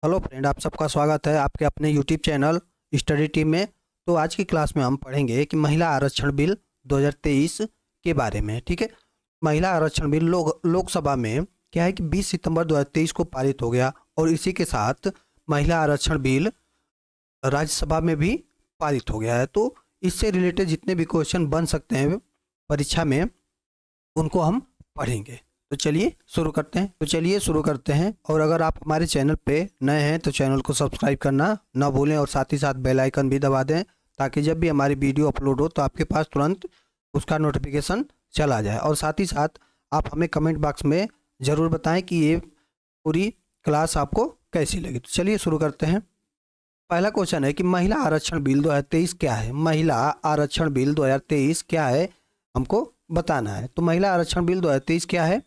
Hello friend, आप सबका स्वागत है आपके अपने यूट्यूब चैनल स्टडी टीम में। तो आज की क्लास में हम पढ़ेंगे कि महिला आरक्षण बिल 2023 के बारे में। ठीक है, महिला आरक्षण बिल लोकसभा में क्या है कि 20 सितंबर 2023 को पारित हो गया और इसी के साथ महिला आरक्षण बिल राज्यसभा में भी पारित हो गया है। तो इससे रिलेटेड जितने भी क्वेश्चन बन सकते हैं परीक्षा में उनको हम पढ़ेंगे। तो चलिए शुरू करते हैं। और अगर आप हमारे चैनल पे नए हैं तो चैनल को सब्सक्राइब करना ना भूलें और साथ ही साथ बेल आइकन भी दबा दें ताकि जब भी हमारी वीडियो अपलोड हो तो आपके पास तुरंत उसका नोटिफिकेशन चला जाए। और साथ ही साथ आप हमें कमेंट बॉक्स में ज़रूर बताएं कि ये पूरी क्लास आपको कैसी लगी। तो चलिए शुरू करते हैं। पहला क्वेश्चन है कि महिला आरक्षण बिल 2023 क्या है। महिला आरक्षण बिल 2023 क्या है, हमको बताना है। तो महिला आरक्षण बिल 2023 क्या है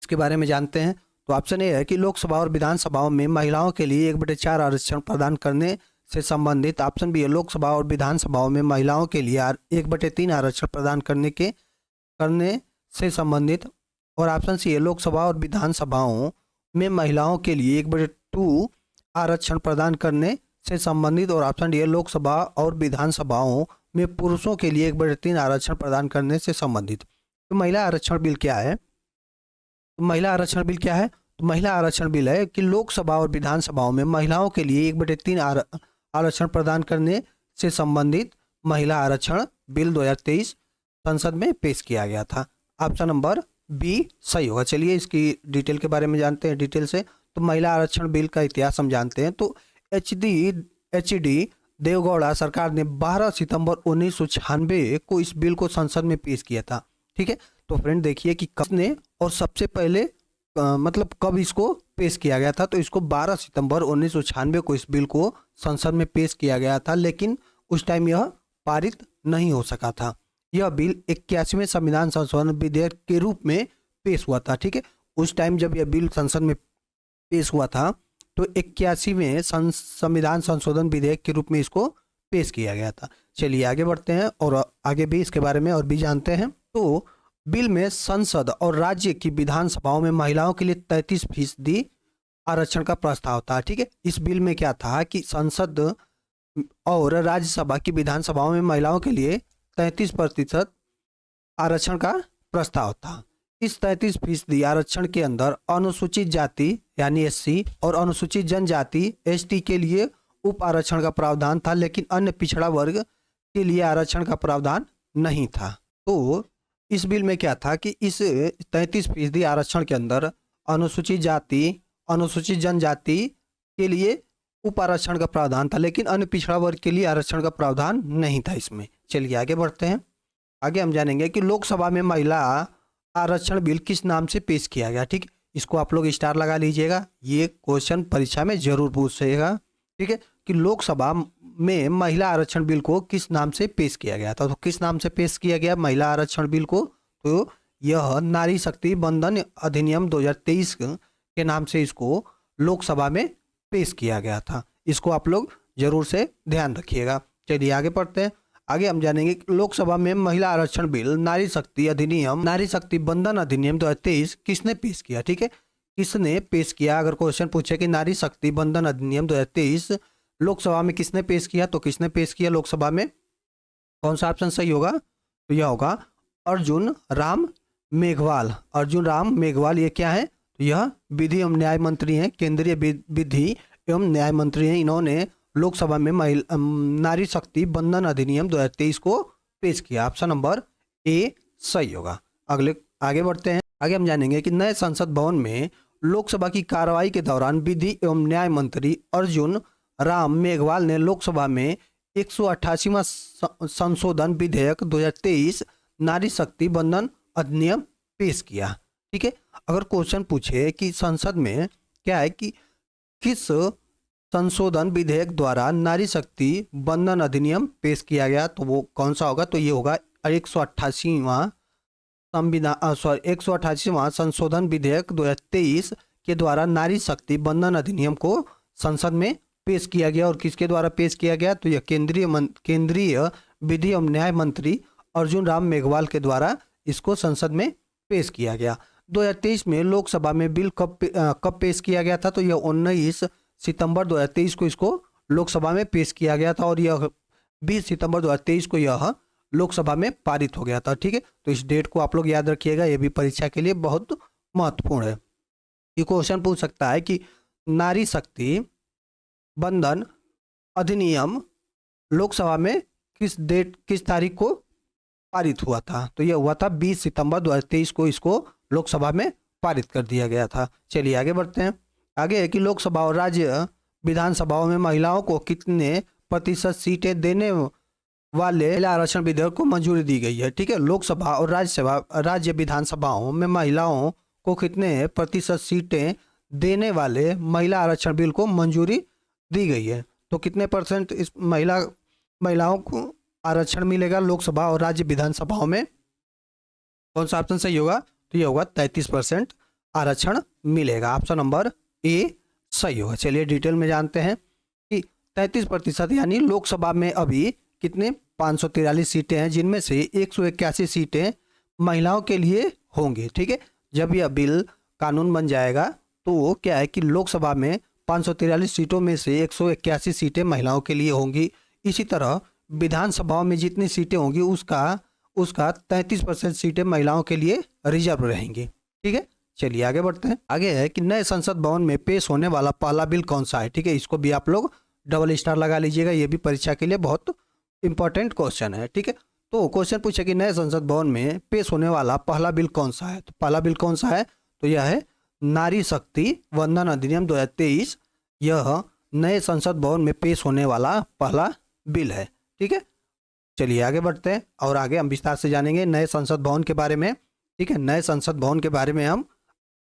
इसके बारे में जानते हैं। तो ऑप्शन ए है कि लोकसभा और विधानसभाओं में महिलाओं के लिए 1/4 आरक्षण प्रदान करने से संबंधित। ऑप्शन बी है लोकसभा और विधानसभाओं में महिलाओं के लिए 1/3 आरक्षण प्रदान करने से संबंधित। और ऑप्शन सी है लोकसभा और विधानसभाओं में महिलाओं के लिए 1/2 आरक्षण प्रदान करने से संबंधित। और ऑप्शन डी है लोकसभा और विधानसभाओं में पुरुषों के लिए 1/3 आरक्षण प्रदान करने से संबंधित। तो महिला आरक्षण बिल क्या है? तो महिला आरक्षण बिल क्या है? तो महिला आरक्षण बिल है कि लोकसभा और विधानसभाओं में महिलाओं के लिए 1/3 आरक्षण प्रदान करने से संबंधित महिला आरक्षण बिल 2023 संसद में पेश किया गया था। ऑप्शन नंबर बी सही होगा। चलिए इसकी डिटेल के बारे में जानते हैं डिटेल से। तो महिला आरक्षण बिल का इतिहास हम जानते हैं। तो एच डी देवगौड़ा सरकार ने 12 सितंबर 1996 को इस बिल को संसद में पेश किया था। ठीक है, तो फ्रेंड देखिए कि कब ने और सबसे पहले मतलब कब इसको पेश किया गया था। तो इसको 12 सितंबर 1996 को इस बिल को संसद में पेश किया गया था, लेकिन उस टाइम यह पारित नहीं हो सका था। यह बिल 81वें संविधान संशोधन विधेयक के रूप में पेश हुआ था। ठीक है, उस टाइम जब यह बिल संसद में पेश हुआ था तो 81वें संविधान संशोधन विधेयक के रूप में इसको पेश किया गया था। चलिए आगे बढ़ते हैं और आगे भी इसके बारे में और भी जानते हैं। तो बिल में संसद और राज्य की विधानसभाओं में महिलाओं के लिए 33% आरक्षण का प्रस्ताव था। ठीक है, इस बिल में क्या था कि संसद और राज्यसभा की विधानसभाओं में महिलाओं के लिए 33% आरक्षण का प्रस्ताव था। इस 33% आरक्षण के अंदर अनुसूचित जाति यानी एससी और अनुसूचित जनजाति एसटी के लिए उप आरक्षण का प्रावधान था, लेकिन अन्य पिछड़ा वर्ग के लिए आरक्षण का प्रावधान नहीं था। तो इस बिल में क्या था कि इस 33% आरक्षण के अंदर अनुसूचित जाति अनुसूचित जनजाति के लिए उप आरक्षण का प्रावधान था, लेकिन अन्य पिछड़ा वर्ग के लिए आरक्षण का प्रावधान नहीं था इसमें। चलिए आगे बढ़ते हैं। आगे हम जानेंगे कि लोकसभा में महिला आरक्षण बिल किस नाम से पेश किया गया। ठीक, इसको आप लोग स्टार लगा लीजिएगा, ये क्वेश्चन परीक्षा में जरूर पूछेगा। ठीक है, कि लोकसभा में महिला आरक्षण बिल को किस नाम से पेश किया गया था। तो किस नाम से पेश किया गया महिला आरक्षण बिल को? तो यह नारी शक्ति बंधन अधिनियम 2023 के नाम से इसको लोकसभा में पेश किया गया था। इसको आप लोग जरूर से ध्यान रखिएगा। चलिए आगे पढ़ते हैं। आगे हम जानेंगे कि लोकसभा में महिला आरक्षण बिल नारी शक्ति बंधन अधिनियम 2023 किसने पेश किया। ठीक है, किसने पेश किया? अगर क्वेश्चन पूछे कि नारी शक्ति बंधन अधिनियम 2023 लोकसभा में किसने पेश किया, तो किसने पेश किया लोकसभा में? कौन सा ऑप्शन सही होगा? तो यह होगा अर्जुन राम मेघवाल। ये क्या है? तो यह विधि एवं न्याय मंत्री हैं, केंद्रीय विधि एवं न्याय मंत्री हैं। इन्होंने लोकसभा में नारी शक्ति बंधन अधिनियम 2023 को पेश किया। ऑप्शन नंबर ए सही होगा। आगे बढ़ते हैं। आगे हम जानेंगे कि नए संसद भवन में लोकसभा की कार्रवाई के दौरान विधि एवं न्याय मंत्री अर्जुन राम मेघवाल ने लोकसभा में 188वां संशोधन विधेयक 2023 नारी शक्ति बंधन अधिनियम पेश किया। ठीक है, अगर क्वेश्चन पूछे कि संसद में क्या है कि किस संशोधन विधेयक द्वारा नारी शक्ति बंधन अधिनियम पेश किया गया, तो वो कौन सा होगा? तो ये होगा 188वां संशोधन विधेयक 2023 के द्वारा नारी शक्ति बंधन अधिनियम को संसद में पेश किया गया। और किसके द्वारा पेश किया गया? तो यह केंद्रीय विधि एवं न्याय मंत्री अर्जुन राम मेघवाल के द्वारा इसको संसद में पेश किया गया। 2023 में लोकसभा में बिल कब पेश किया गया था? तो यह 19 सितंबर 2023 को इसको लोकसभा में पेश किया गया था और यह 20 सितंबर 2023 को यह लोकसभा में पारित हो गया था। ठीक है, तो इस डेट को आप लोग याद रखिएगा, यह भी परीक्षा के लिए बहुत महत्वपूर्ण है। ये क्वेश्चन पूछ सकता है कि नारी शक्ति बंधन अधिनियम लोकसभा में किस तारीख को पारित हुआ था? तो यह हुआ था 20 सितंबर 2023 को इसको लोकसभा में पारित कर दिया गया था। चलिए आगे बढ़ते हैं। आगे है कि लोकसभा और राज्य विधानसभाओं में महिलाओं को कितने प्रतिशत सीटें देने वाले महिला आरक्षण विधेयक को मंजूरी दी गई है? ठीक है, लोकसभा और राज्य विधानसभाओं में महिलाओं को कितने प्रतिशत सीटें देने वाले महिला आरक्षण बिल को मंजूरी दी गई है? तो कितने परसेंट इस महिलाओं को आरक्षण मिलेगा लोकसभा और राज्य विधानसभाओं में? कौन सा ऑप्शन सही होगा? तो ये होगा 33% आरक्षण मिलेगा। ऑप्शन नंबर ए सही होगा। चलिए डिटेल में जानते हैं कि 33% यानी लोकसभा में अभी कितने 543 सीटें हैं, जिनमें से 181 सीटें महिलाओं के लिए होंगी। ठीक है, जब यह बिल कानून बन जाएगा तो क्या है कि लोकसभा में 543 सीटों में से 181 सीटें महिलाओं के लिए होंगी। इसी तरह विधानसभाओं में जितनी सीटें होंगी उसका 33% सीटें महिलाओं के लिए रिजर्व रहेंगी। ठीक है, चलिए आगे बढ़ते हैं। आगे है कि नए संसद भवन में पेश होने वाला पहला बिल कौन सा है? ठीक है, इसको भी आप लोग डबल स्टार लगा लीजिएगा, ये भी परीक्षा के लिए बहुत इंपॉर्टेंट क्वेश्चन है। ठीक है, तो क्वेश्चन पूछे कि नए संसद भवन में पेश होने वाला पहला बिल कौन सा है? तो पहला बिल कौन सा है? तो यह है नारी शक्ति वंदन अधिनियम 2023। यह नए संसद भवन में पेश होने वाला पहला बिल है। ठीक है, चलिए आगे बढ़ते हैं और आगे हम विस्तार से जानेंगे नए संसद भवन के बारे में। ठीक है, नए संसद भवन के बारे में हम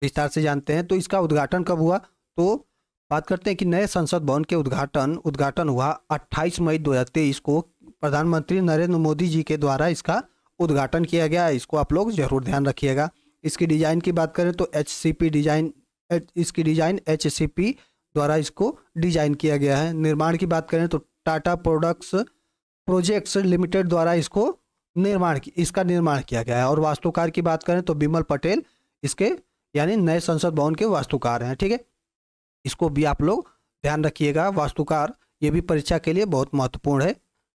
विस्तार से जानते हैं। तो इसका उद्घाटन कब हुआ? तो बात करते हैं कि नए संसद भवन के उद्घाटन हुआ 28 मई 2023 को प्रधानमंत्री नरेंद्र मोदी जी के द्वारा इसका उद्घाटन किया गया। इसको आप लोग जरूर ध्यान रखिएगा। इसकी डिजाइन की बात करें तो इसकी डिजाइन HCP द्वारा इसको डिजाइन किया गया है। निर्माण की बात करें तो टाटा प्रोजेक्ट्स लिमिटेड द्वारा इसका निर्माण किया गया है। और वास्तुकार की बात करें तो बिमल पटेल इसके यानी नए संसद भवन के वास्तुकार हैं। ठीक है, इसको भी आप लोग ध्यान रखिएगा, वास्तुकार ये भी परीक्षा के लिए बहुत महत्वपूर्ण है।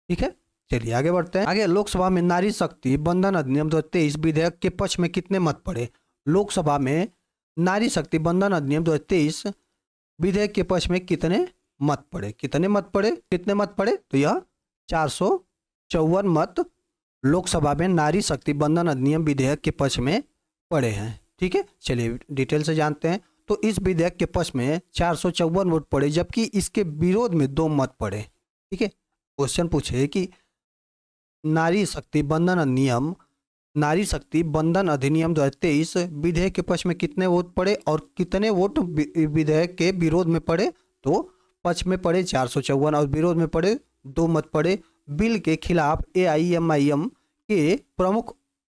ठीक है, चलिए आगे बढ़ते हैं। आगे लोकसभा में नारी शक्ति बंधन अधिनियम 2023 विधेयक के पक्ष में कितने मत पड़े? लोकसभा में नारी शक्ति बंधन अधिनियम 2023 विधेयक के पक्ष में कितने मत पड़े? कितने मत पड़े? तो यह 454 मत लोकसभा में नारी शक्ति बंधन अधिनियम विधेयक के पक्ष में पड़े हैं। ठीक है, चलिए डिटेल से जानते हैं। तो इस विधेयक के पक्ष में 454 वोट पड़े, जबकि इसके विरोध में 2 मत पड़े। ठीक है, क्वेश्चन पूछे कि नारी शक्ति बंधन अधिनियम 2023 विधेयक के पक्ष में कितने वोट पड़े और कितने वोट विधेयक के विरोध में पड़े? तो पक्ष में पड़े 454 और विरोध में पड़े 2 मत पड़े। बिल के खिलाफ AIMIM के प्रमुख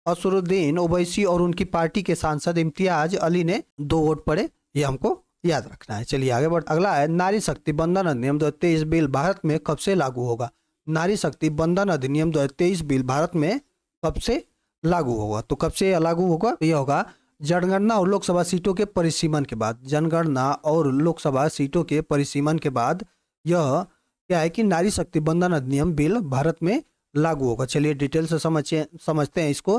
असरुद्दीन ओवैसी और उनकी पार्टी के सांसद इम्तियाज अली ने 2 वोट पड़े। ये हमको याद रखना है। चलिए आगे बढ़। अगला है नारी शक्ति बंधन अधिनियम 2023 बिल भारत में कब से लागू होगा? नारी शक्ति बंधन अधिनियम 2023 बिल भारत में कब से लागू होगा? तो कब से लागू होगा? यह होगा जनगणना और लोकसभा सीटों के परिसीमन के बाद। जनगणना और लोकसभा सीटों के परिसीमन के बाद यह क्या है कि नारी शक्ति बंधन अधिनियम बिल भारत में लागू होगा। चलिए डिटेल से समझते हैं इसको।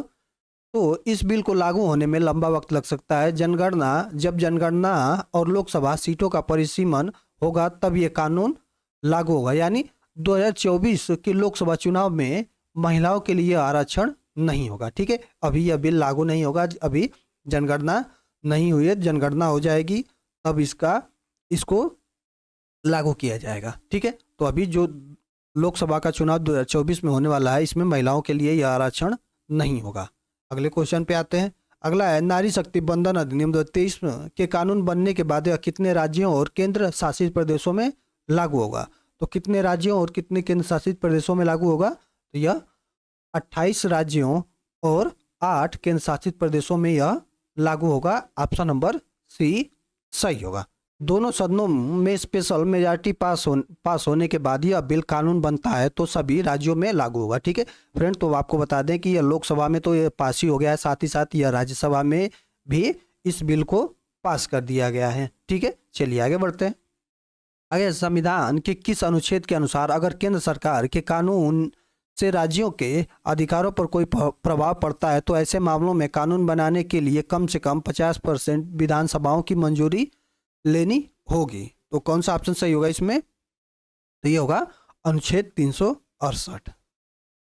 तो इस बिल को लागू होने में लंबा वक्त लग सकता है। जब जनगणना और लोकसभा सीटों का परिसीमन होगा तब ये कानून लागू होगा। यानी 2024 के लोकसभा चुनाव में महिलाओं के लिए आरक्षण नहीं होगा। ठीक है, अभी यह बिल लागू नहीं होगा, अभी जनगणना नहीं हुई है। जनगणना हो जाएगी तब इसको लागू किया जाएगा। ठीक है, तो अभी जो लोकसभा का चुनाव 2024 में होने वाला है इसमें महिलाओं के लिए यह आरक्षण नहीं होगा। अगले क्वेश्चन पे आते हैं। अगला है नारी शक्ति बंधन अधिनियम 2023 के कानून बनने के बाद यह कितने राज्यों और केंद्र शासित प्रदेशों में लागू होगा? तो कितने राज्यों और कितने केंद्र शासित प्रदेशों में लागू होगा? तो यह 28 राज्यों और 8 केंद्र शासित प्रदेशों में यह लागू होगा। ऑप्शन नंबर सी सही होगा। दोनों सदनों में स्पेशल मेजॉरिटी पास होने के बाद यह बिल कानून बनता है तो सभी राज्यों में लागू होगा। ठीक है फ्रेंड, तो आपको बता दें कि यह लोकसभा में तो ये पास ही हो गया है, साथ ही साथ यह राज्यसभा में भी इस बिल को पास कर दिया गया है। ठीक है, चलिए आगे बढ़ते हैं। आगे, संविधान के किस अनुच्छेद के अनुसार अगर केंद्र सरकार के कानून से राज्यों के अधिकारों पर कोई प्रभाव पड़ता है तो ऐसे मामलों में कानून बनाने के लिए कम से कम 50% विधानसभाओं की मंजूरी लेनी होगी। तो कौन सा ऑप्शन सही होगा इसमें? तो ये होगा अनुच्छेद 368,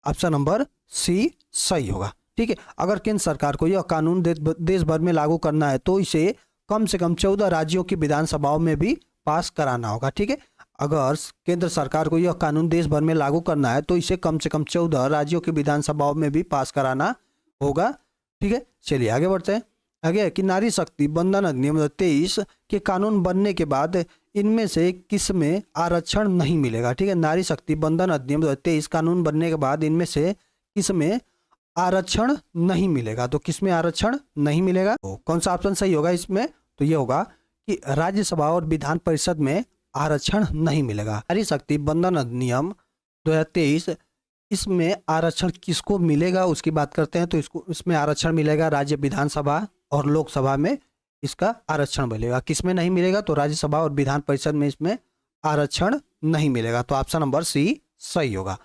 ऑप्शन नंबर सी सही होगा। ठीक है, अगर केंद्र सरकार को यह कानून देश भर में लागू करना है तो इसे कम से कम 14 राज्यों की विधानसभाओं में भी पास कराना होगा। ठीक है, अगर केंद्र सरकार को यह कानून देश भर में लागू करना है तो इसे कम से कम 14 राज्यों की विधानसभाओं में भी पास कराना होगा। ठीक है, चलिए आगे बढ़ते हैं। आगे कि नारी शक्ति बंधन अधिनियम 23 के कानून बनने के बाद इनमें से किस में आरक्षण नहीं मिलेगा? ठीक है, नारी शक्ति बंधन अधिनियम 23 कानून बनने के बाद इनमें से किस में आरक्षण नहीं मिलेगा? तो किस में आरक्षण नहीं मिलेगा? तो कौन सा ऑप्शन सही होगा इसमें? तो ये होगा कि राज्यसभा और विधान परिषद में आरक्षण नहीं मिलेगा। नारी शक्ति बंधन अधिनियम 2023, इसमें आरक्षण किसको मिलेगा उसकी बात करते हैं। तो इसमें आरक्षण मिलेगा राज्य विधानसभा और लोकसभा में इसका आरक्षण मिलेगा। किस में नहीं मिलेगा? तो राज्यसभा और विधान परिषद में इसमें आरक्षण नहीं मिलेगा। तो ऑप्शन नंबर सी सही होगा।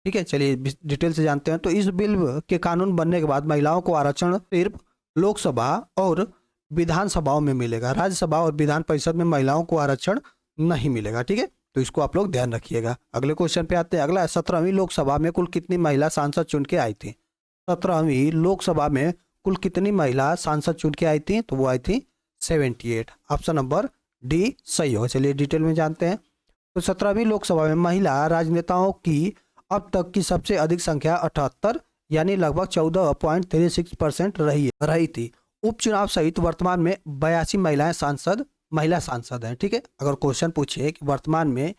ठीक है, चलिए डिटेल से जानते हैं। तो इस बिल के कानून बनने के बाद महिलाओं को आरक्षण सिर्फ लोकसभा और विधानसभाओं में मिलेगा, राज्यसभा और विधान परिषद में महिलाओं को आरक्षण नहीं मिलेगा। ठीक है, तो इसको आप लोग ध्यान रखिएगा। अगले क्वेश्चन पे आते हैं। अगला है 17वीं लोकसभा में कुल कितनी महिला सांसद चुन के आई थी? 17वीं लोकसभा में कुल कितनी महिला सांसद चुन के आई थी? तो वो आई थी 78, ऑप्शन नंबर डी सही होगा। चलिए डिटेल में जानते हैं। तो 17वीं लोकसभा में महिला राजनेताओं की अब तक की सबसे अधिक संख्या 78 यानी लगभग 14.36% रही थी। उपचुनाव सहित वर्तमान में 82 महिला सांसद हैं। ठीक है, अगर क्वेश्चन पूछे कि वर्तमान में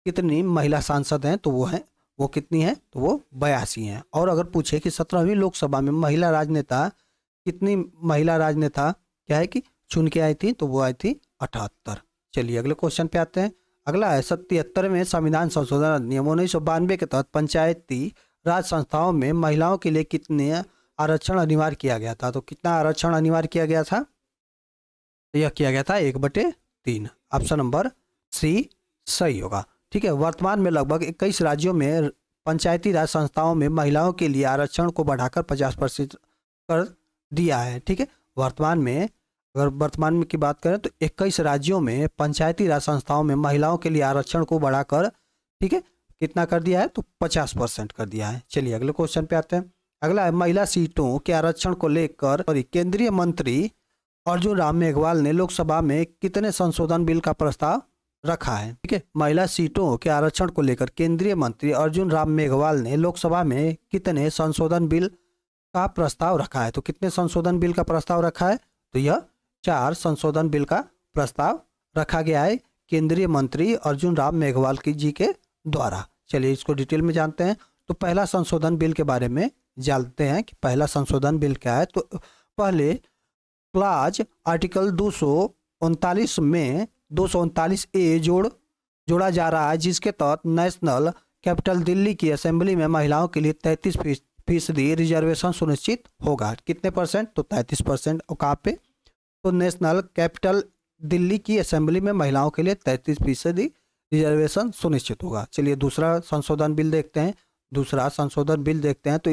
कितनी महिला सांसद हैं तो वो कितनी हैं? तो वो 82 हैं। और अगर पूछे कि 17वीं लोकसभा में कितनी महिला राजनेता क्या है कि चुन के आई थी? तो वो आई थी 78। चलिए अगले क्वेश्चन पे आते हैं। अगला है 77वें संविधान संशोधन अधिनियम 1992 के तहत पंचायती राज संस्थाओं में महिलाओं के लिए कितने आरक्षण अनिवार्य किया गया था? तो कितना आरक्षण अनिवार्य किया गया था? तो यह किया गया था 1/3, ऑप्शन नंबर सी सही होगा। ठीक है, वर्तमान में लगभग 21 राज्यों में पंचायती राज संस्थाओं में महिलाओं के लिए आरक्षण को बढ़ाकर 50% कर दिया है। ठीक है, अगर वर्तमान में की बात करें तो 21 राज्यों में पंचायती राज संस्थाओं में महिलाओं के लिए आरक्षण को बढ़ाकर, ठीक है, कितना कर दिया है? तो 50% कर दिया है। चलिए अगले क्वेश्चन पे आते हैं। अगला है महिला सीटों के आरक्षण को लेकर केंद्रीय मंत्री अर्जुन राम मेघवाल ने लोकसभा में कितने संशोधन बिल का प्रस्ताव रखा है? ठीक है, महिला सीटों के आरक्षण को लेकर केंद्रीय मंत्री अर्जुन राम मेघवाल ने लोकसभा में कितने संशोधन बिल का प्रस्ताव रखा है? तो कितने संशोधन बिल का प्रस्ताव रखा है? तो यह 4 संशोधन बिल का प्रस्ताव रखा गया है केंद्रीय मंत्री अर्जुन राम मेघवाल जी के द्वारा। चलिए इसको डिटेल में जानते हैं। तो पहला संशोधन बिल के बारे में जानते हैं कि पहला संशोधन बिल क्या है। तो पहले क्लाज आर्टिकल 239 में 239A जोड़ा जा रहा है, जिसके तहत नेशनल कैपिटल दिल्ली की असेंबली में महिलाओं के लिए 33% रिजर्वेशन सुनिश्चित होगा। कितने परसेंट? तो 33%। और कहाँ पे? तो नेशनल कैपिटल दिल्ली की असेंबली में महिलाओं के लिए 33% रिजर्वेशन सुनिश्चित होगा। चलिए दूसरा संशोधन बिल देखते हैं। तो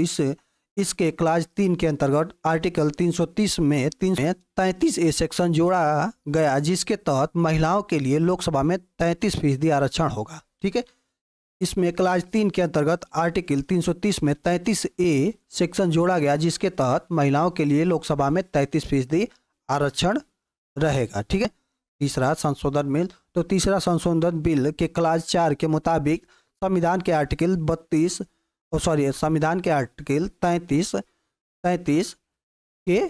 इसके क्लाज 3 के अंतर्गत आर्टिकल 330 में 33A सेक्शन जोड़ा गया, जिसके तहत महिलाओं के लिए लोकसभा में 33% आरक्षण होगा। ठीक है, इसमें क्लाज 3 के अंतर्गत आर्टिकल 330 में 33A सेक्शन जोड़ा गया, जिसके तहत महिलाओं के लिए लोकसभा में 33% आरक्षण रहेगा। ठीक है, तीसरा संशोधन बिल। तो तीसरा संशोधन बिल के क्लाज 4 के मुताबिक संविधान के आर्टिकल 33 के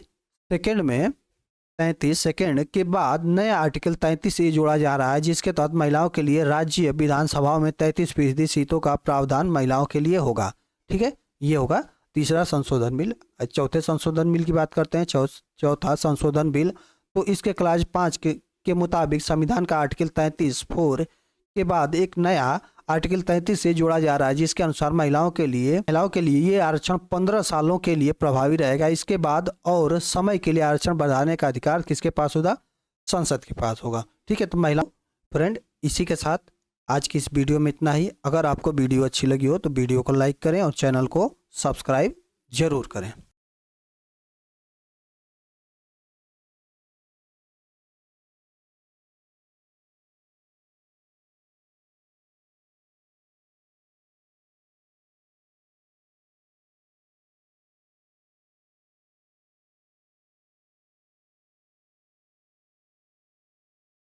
सेकंड के बाद नया आर्टिकल 33A जोड़ा जा रहा है, जिसके तहत महिलाओं के लिए राज्य विधानसभाओं में 33% सीटों का प्रावधान महिलाओं के लिए होगा। ठीक है, ये होगा तीसरा संशोधन बिल। चौथे संशोधन बिल की बात करते हैं। चौथा संशोधन बिल। तो इसके क्लाज 5 के मुताबिक संविधान का आर्टिकल 33(4) के बाद एक नया आर्टिकल 33 से जोड़ा जा रहा है, जिसके अनुसार महिलाओं के लिए ये आरक्षण 15 सालों के लिए प्रभावी रहेगा। इसके बाद और समय के लिए आरक्षण बढ़ाने का अधिकार किसके पास होगा? संसद के पास होगा। ठीक है, तो फ्रेंड इसी के साथ आज की इस वीडियो में इतना ही। अगर आपको वीडियो अच्छी लगी हो तो वीडियो को लाइक करें और चैनल को सब्सक्राइब जरूर करें।